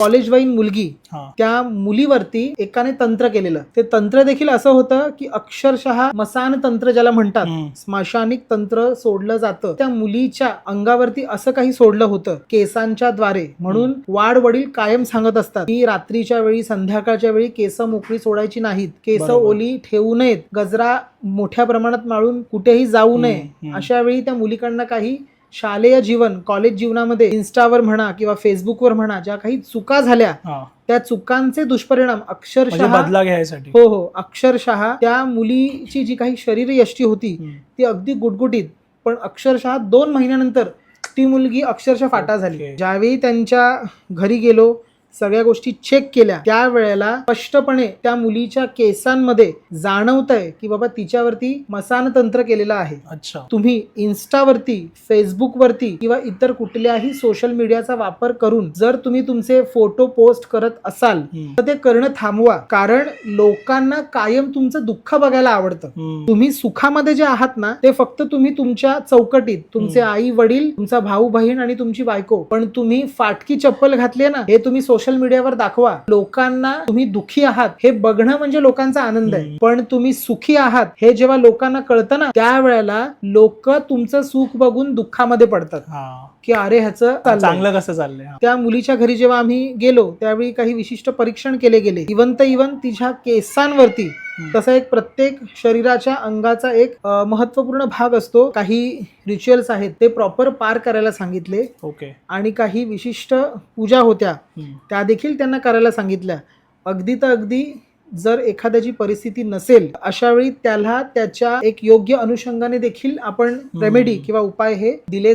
कॉलेजवाईन मुलगी, हा. त्या मुलीवरती एकाने तंत्र केलेलं. ते तंत्र देखील असं होतं की अक्षरशः मसान तंत्र ज्याला म्हणतात, स्मशानिक तंत्र सोडलं जातं. त्या मुलीच्या अंगावरती असं काही सोडलं होतं केसांच्या द्वारे. म्हणून वाड वडील कायम सांगत असतात की रात्रीच्या वेळी, संध्याकाळच्या वेळी केस मोकळी सोडायची नाहीत, केस बरोबर. ओली ठेवू नयेत, गजरा मोठ्या प्रमाणात माळून कुठेही जाऊ नये. अशा वेळी त्या मुलीकडनं काही शालेय जीवन, कॉलेज जीवनामध्ये इन्स्टावर म्हणा किंवा फेसबुकवर म्हणा ज्या काही चुका झाल्या, त्या चुकांचे दुष्परिणाम अक्षरशः बदला घ्यायसाठी, हो, अक्षरशः त्या मुलीची जी काही शरीरयष्टी होती ती अगदी गुटगुटीत, पण अक्षरशः 2 महिन्यानंतर ती मुलगी अक्षरशः फाटा झाली. ज्यावेळी त्यांच्या घरी गेलो, सगळ्या गोष्टी चेक केल्या, त्यावेळेला स्पष्टपणे त्या मुलीच्या केसांमध्ये जाणवतंय की बाबा तिच्यावरती मसान तंत्र केलेलं आहे. अच्छा. तुम्ही इन्स्टावरती, फेसबुकवरती किंवा इतर कुठल्याही सोशल मीडियाचा वापर करून जर तुम्ही तुमचे फोटो पोस्ट करत असाल तर ते करणं थांबवा. कारण लोकांना कायम तुमचं दुःख बघायला आवडतं. तुम्ही सुखामध्ये जे आहात ना, ते फक्त तुम्ही तुमच्या चौकटीत, तुमचे आई वडील, तुमचा भाऊ बहीण आणि तुमची बायको. पण तुम्ही फाटकी चप्पल घातली ना, हे तुम्ही सोशल मीडियावर दाखवा. लोकांना तुम्ही दुःखी आहात हे बघणं म्हणजे लोकांचा आनंद आहे. पण तुम्ही सुखी आहात हे जेव्हा लोकांना कळतं ना, त्यावेळेला लोक तुमचं सुख बघून दुःखामध्ये पडतात की अरे ह्याचं चांगलं कसं चाललंय. त्या मुलीच्या घरी जेव्हा आम्ही गेलो त्यावेळी काही विशिष्ट परीक्षण केले गेले. इवन तिच्या केसांवरती तसा एक प्रत्येक शरीराच्या अंगाचा एक महत्वपूर्ण भाग असतो. काही रिच्युअल्स आहेत ते प्रॉपर पार करायला सांगितले. ओके. आणि काही विशिष्ट पूजा होत्या त्या देखील त्यांना करायला सांगितल्या. अगदी तर अगदी जर एखाद्याची परिस्थिती नसेल अशा वेळी त्याला त्याच्या एक योग्य अनुषंगाने देखील आपण रेमेडी किंवा उपाय हे दिले